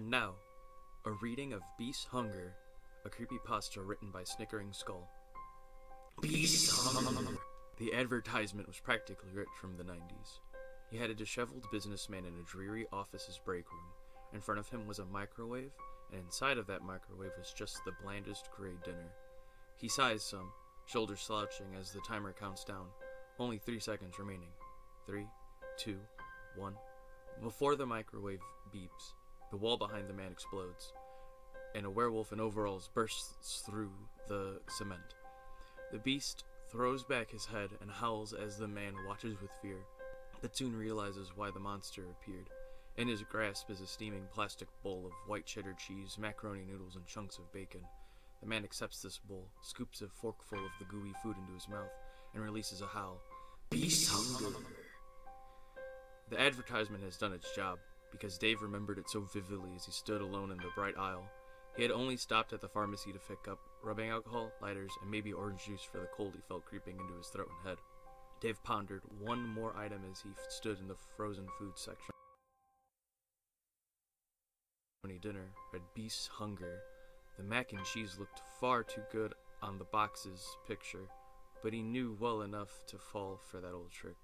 And now, a reading of Beast Hunger, a creepypasta written by Snickering Skull. Beast Hunger! The advertisement was practically ripped from the 90s. He had a disheveled businessman in a dreary office's break room. In front of him was a microwave, and inside of that microwave was just the blandest gray dinner. He sighs some, shoulders slouching as the timer counts down. Only 3 seconds remaining. 3, 2, 1. Before the microwave beeps, the wall behind the man explodes, and a werewolf in overalls bursts through the cement. The beast throws back his head and howls as the man watches with fear, but soon realizes why the monster appeared. In his grasp is a steaming plastic bowl of white cheddar cheese, macaroni noodles, and chunks of bacon. The man accepts this bowl, scoops a forkful of the gooey food into his mouth, and releases a howl. Beast Hunger! The advertisement has done its job, because Dave remembered it so vividly as he stood alone in the bright aisle. He had only stopped at the pharmacy to pick up rubbing alcohol, lighters, and maybe orange juice for the cold he felt creeping into his throat and head. Dave pondered one more item as he stood in the frozen food section. Dinner read Beast Hunger. The mac and cheese looked far too good on the box's picture, but he knew well enough to fall for that old trick.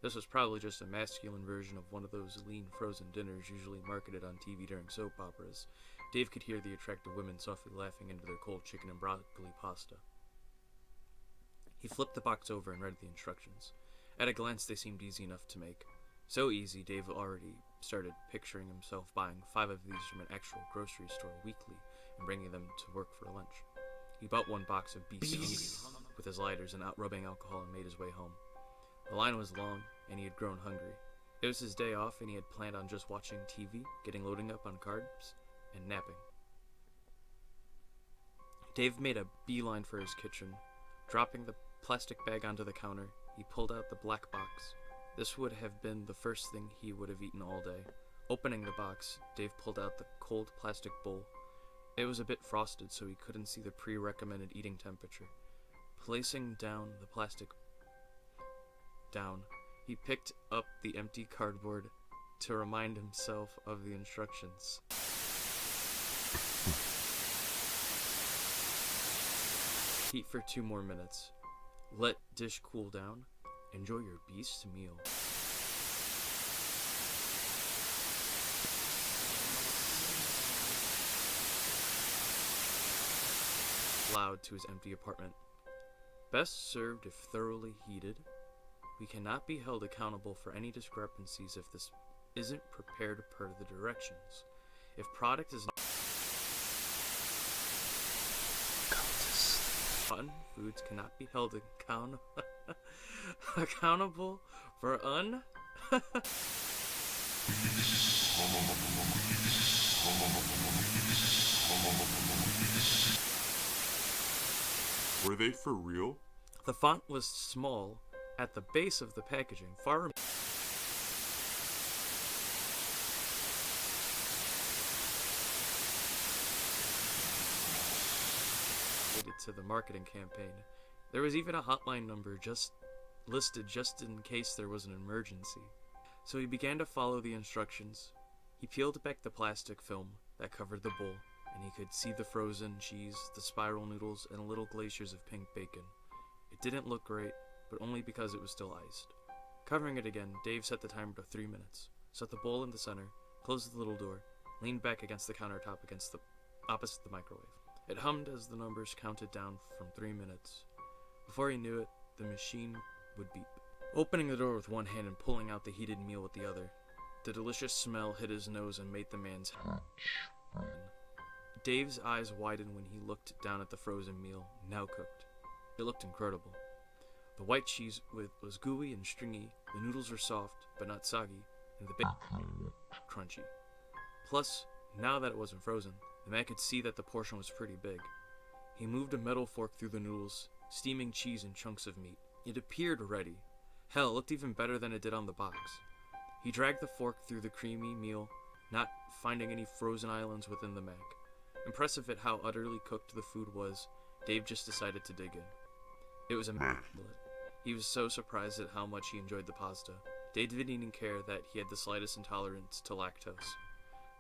This was probably just a masculine version of one of those lean frozen dinners usually marketed on TV during soap operas. Dave could hear the attractive women softly laughing into their cold chicken and broccoli pasta. He flipped the box over and read the instructions. At a glance, they seemed easy enough to make. So easy, Dave already started picturing himself buying 5 of these from an actual grocery store weekly and bringing them to work for lunch. He bought 1 box of Beast Hunger with his lighters and rubbing alcohol and made his way home. The line was long, and he had grown hungry. It was his day off, and he had planned on just watching TV, getting loading up on carbs, and napping. Dave made a beeline for his kitchen. Dropping the plastic bag onto the counter, he pulled out the black box. This would have been the first thing he would have eaten all day. Opening the box, Dave pulled out the cold plastic bowl. It was a bit frosted, so he couldn't see the pre-recommended eating temperature. Placing down the plastic he picked up the empty cardboard to remind himself of the instructions. Heat for 2 more minutes. Let dish cool down. Enjoy your beast meal. Loud to his empty apartment. Best served if thoroughly heated. We cannot be held accountable for any discrepancies if this isn't prepared per the directions. If product is not rotten, foods cannot be held accountable for Were they for real? The font was small at the base of the packaging, far to the marketing campaign. There was even a hotline number listed just in case there was an emergency. So he began to follow the instructions. He peeled back the plastic film that covered the bowl, and he could see the frozen cheese, the spiral noodles, and little glaciers of pink bacon. It didn't look great, but only because it was still iced. Covering it again, Dave set the timer to 3 minutes, set the bowl in the center, closed the little door, leaned back against the countertop opposite the microwave. It hummed as the numbers counted down from 3 minutes. Before he knew it, the machine would beep. Opening the door with one hand and pulling out the heated meal with the other, the delicious smell hit his nose and made the man's heart burn. Dave's eyes widened when he looked down at the frozen meal, now cooked. It looked incredible. The white cheese was gooey and stringy, the noodles were soft, but not soggy, and the bacon crunchy. Plus, now that it wasn't frozen, the man could see that the portion was pretty big. He moved a metal fork through the noodles, steaming cheese and chunks of meat. It appeared ready. Hell, it looked even better than it did on the box. He dragged the fork through the creamy meal, not finding any frozen islands within the mac. Impressive at how utterly cooked the food was, Dave just decided to dig in. It was immaculate. He was so surprised at how much he enjoyed the pasta. Dave didn't even care that he had the slightest intolerance to lactose.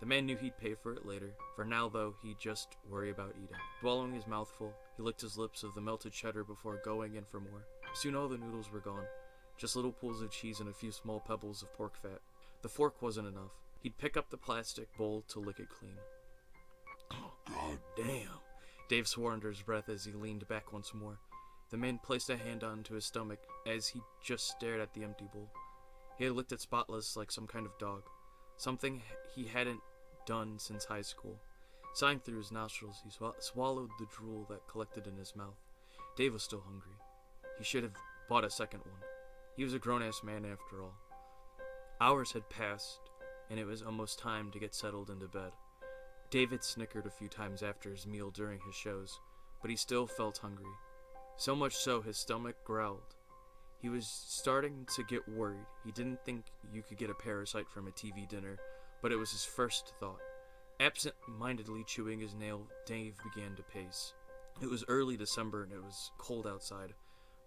The man knew he'd pay for it later. For now, though, he'd just worry about eating. Swallowing his mouthful, he licked his lips of the melted cheddar before going in for more. Soon all the noodles were gone. Just little pools of cheese and a few small pebbles of pork fat. The fork wasn't enough. He'd pick up the plastic bowl to lick it clean. Oh, God damn. Dave swore under his breath as he leaned back once more. The man placed a hand onto his stomach as he just stared at the empty bowl. He had licked it spotless like some kind of dog. Something he hadn't done since high school. Sighing through his nostrils, he swallowed the drool that collected in his mouth. Dave was still hungry. He should have bought a second one. He was a grown-ass man after all. Hours had passed, and it was almost time to get settled into bed. David snickered a few times after his meal during his shows, but he still felt hungry. So much so his stomach growled. He was starting to get worried. He didn't think you could get a parasite from a TV dinner, but it was his first thought. Absent-mindedly chewing his nail, Dave began to pace. It was early December and it was cold outside,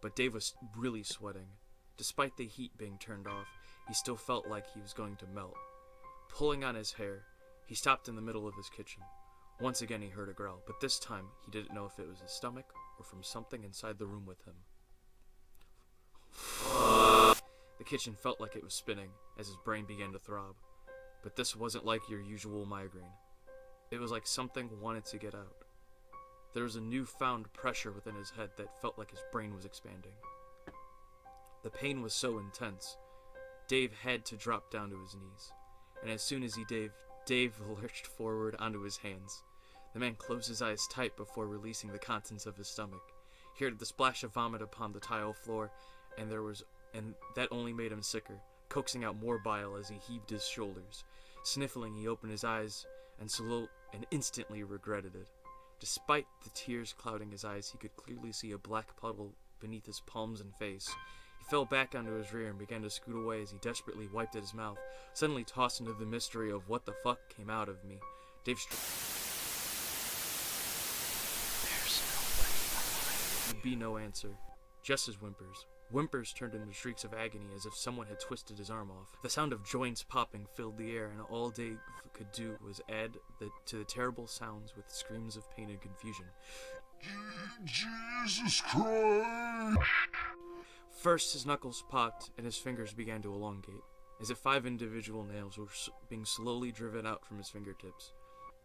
but Dave was really sweating. Despite the heat being turned off, he still felt like he was going to melt. Pulling on his hair, he stopped in the middle of his kitchen. Once again he heard a growl, but this time he didn't know if it was his stomach or from something inside the room with him. The kitchen felt like it was spinning as his brain began to throb. But this wasn't like your usual migraine. It was like something wanted to get out. There was a newfound pressure within his head that felt like his brain was expanding. The pain was so intense, Dave had to drop down to his knees. And as soon as Dave lurched forward onto his hands. The man closed his eyes tight before releasing the contents of his stomach. He heard the splash of vomit upon the tile floor, and that only made him sicker, coaxing out more bile as he heaved his shoulders. Sniffling, he opened his eyes and instantly regretted it. Despite the tears clouding his eyes, he could clearly see a black puddle beneath his palms and face. He fell back onto his rear and began to scoot away as he desperately wiped at his mouth, suddenly tossed into the mystery of what the fuck came out of me. Dave There's nobody alive. Would be no answer, just his whimpers. Whimpers turned into shrieks of agony as if someone had twisted his arm off. The sound of joints popping filled the air, and all Dave could do was add to the terrible sounds with screams of pain and confusion. Jesus Christ! First, his knuckles popped, and his fingers began to elongate, as if 5 individual nails were being slowly driven out from his fingertips.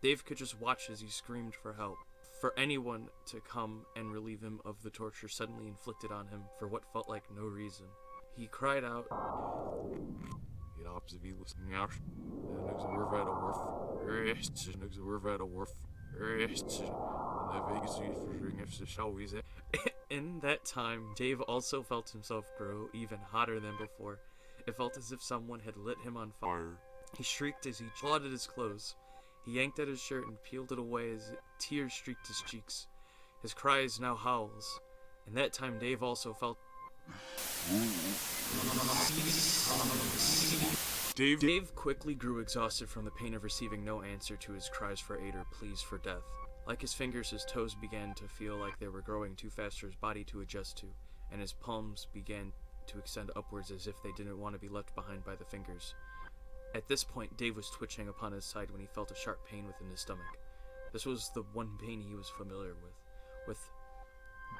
Dave could just watch as he screamed for help, for anyone to come and relieve him of the torture suddenly inflicted on him for what felt like no reason. He cried out, In that time, Dave also felt himself grow even hotter than before. It felt as if someone had lit him on fire. He shrieked as he clawed at his clothes. He yanked at his shirt and peeled it away as tears streaked his cheeks. His cries now howls, and that time Dave also felt... Dave quickly grew exhausted from the pain of receiving no answer to his cries for aid or pleas for death. Like his fingers, his toes began to feel like they were growing too fast for his body to adjust to, and his palms began to extend upwards as if they didn't want to be left behind by the fingers. At this point, Dave was twitching upon his side when he felt a sharp pain within his stomach. This was the one pain he was familiar with,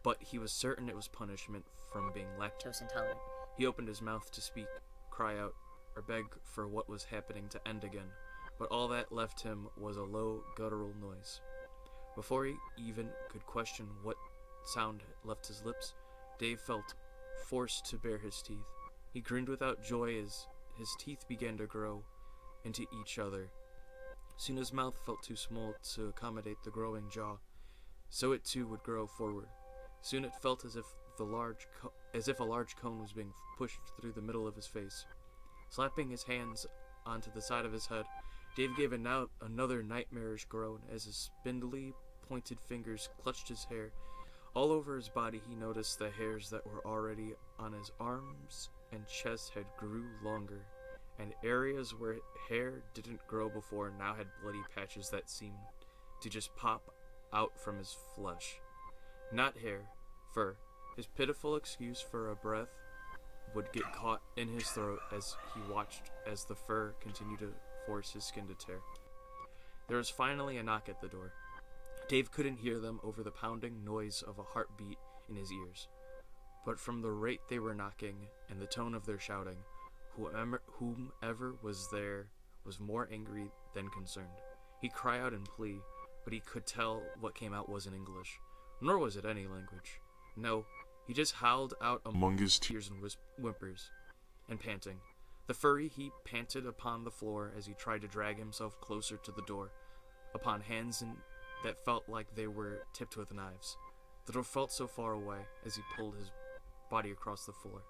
but he was certain it was punishment from being lactose intolerant. He opened his mouth to speak, cry out, or beg for what was happening to end again, but all that left him was a low, guttural noise. Before he even could question what sound left his lips, Dave felt forced to bare his teeth. He grinned without joy as his teeth began to grow into each other. Soon his mouth felt too small to accommodate the growing jaw, so it too would grow forward. Soon it felt as if a large cone was being pushed through the middle of his face. Slapping his hands onto the side of his head, Dave gave another nightmarish groan as his spindly, pointed fingers clutched his hair. All over his body he noticed the hairs that were already on his arms and chest had grew longer, and areas where hair didn't grow before now had bloody patches that seemed to just pop out from his flesh. Not hair, fur. His pitiful excuse for a breath would get caught in his throat as he watched as the fur continued to force his skin to tear. There was finally a knock at the door. Dave couldn't hear them over the pounding noise of a heartbeat in his ears, but from the rate they were knocking and the tone of their shouting, whomever was there was more angry than concerned. He'd cry out in plea, but he could tell what came out wasn't English, nor was it any language. No, he just howled out among his tears and whimpers, and panting. The furry heap panted upon the floor as he tried to drag himself closer to the door, upon hands that felt like they were tipped with knives. The door felt so far away as he pulled his body across the floor.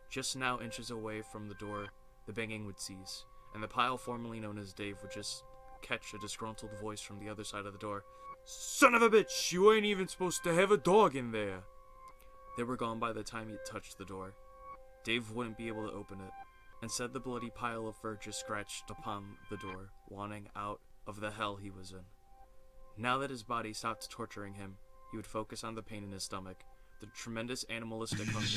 Just now, inches away from the door, the banging would cease, and the pile formerly known as Dave would just catch a disgruntled voice from the other side of the door. "Son of a bitch, you ain't even supposed to have a dog in there!" They were gone by the time he touched the door. Dave wouldn't be able to open it. Instead, the bloody pile of fur just scratched upon the door, wanting out of the hell he was in. Now that his body stopped torturing him, he would focus on the pain in his stomach, the tremendous animalistic hunger.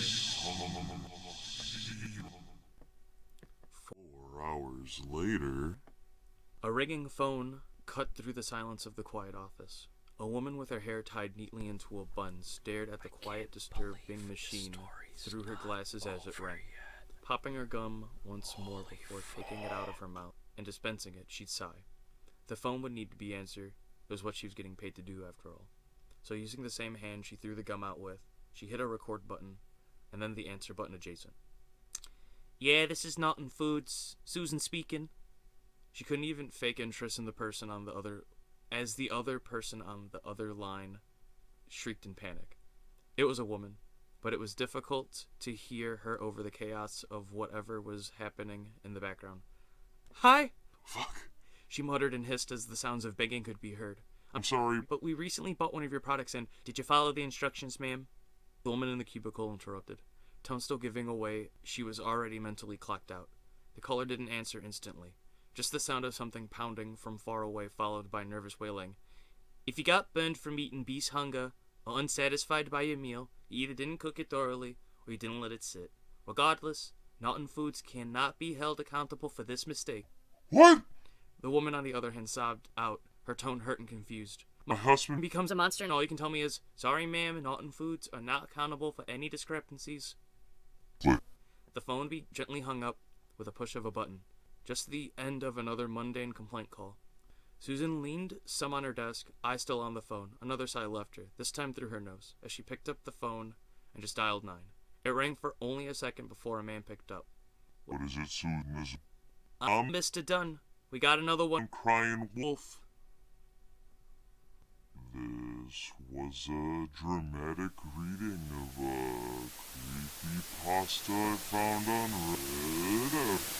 4 hours later... A ringing phone cut through the silence of the quiet office. A woman with her hair tied neatly into a bun stared at the quiet, disturbing machine through her glasses as it rang. Popping her gum once more before taking it out of her mouth and dispensing it, she'd sigh. The phone would need to be answered. It was what she was getting paid to do, after all. So using the same hand she threw the gum out with, she hit a record button, and then the answer button adjacent. "Yeah, this is Naughton Foods. Susan speaking." She couldn't even fake interest in the person on the other, as the other person on the other line shrieked in panic. It was a woman, but it was difficult to hear her over the chaos of whatever was happening in the background. "Hi!" Fuck. She muttered and hissed as the sounds of begging could be heard. I'm sorry. But we recently bought one of your products and did you follow the instructions, ma'am?" The woman in the cubicle interrupted, tone still giving away she was already mentally clocked out. The caller didn't answer instantly. Just the sound of something pounding from far away, followed by nervous wailing. "If you got burned from eating beast hunger, or unsatisfied by your meal, you either didn't cook it thoroughly, or you didn't let it sit. Regardless, Naughton Foods cannot be held accountable for this mistake." What? The woman on the other hand sobbed out, her tone hurt and confused. My husband "Becomes a monster and all you can tell me is, 'Sorry ma'am, Naughton Foods are not accountable for any discrepancies.'" What? The phone gently hung up with a push of a button. Just the end of another mundane complaint call. Susan leaned some on her desk, eye still on the phone. Another sigh left her, this time through her nose, as she picked up the phone and just dialed 9. It rang for only a second before a man picked up. What is it, Susan? I'm Mr. Dunn. We got another one. I'm crying wolf. This was a dramatic reading of a creepypasta I found on Reddit.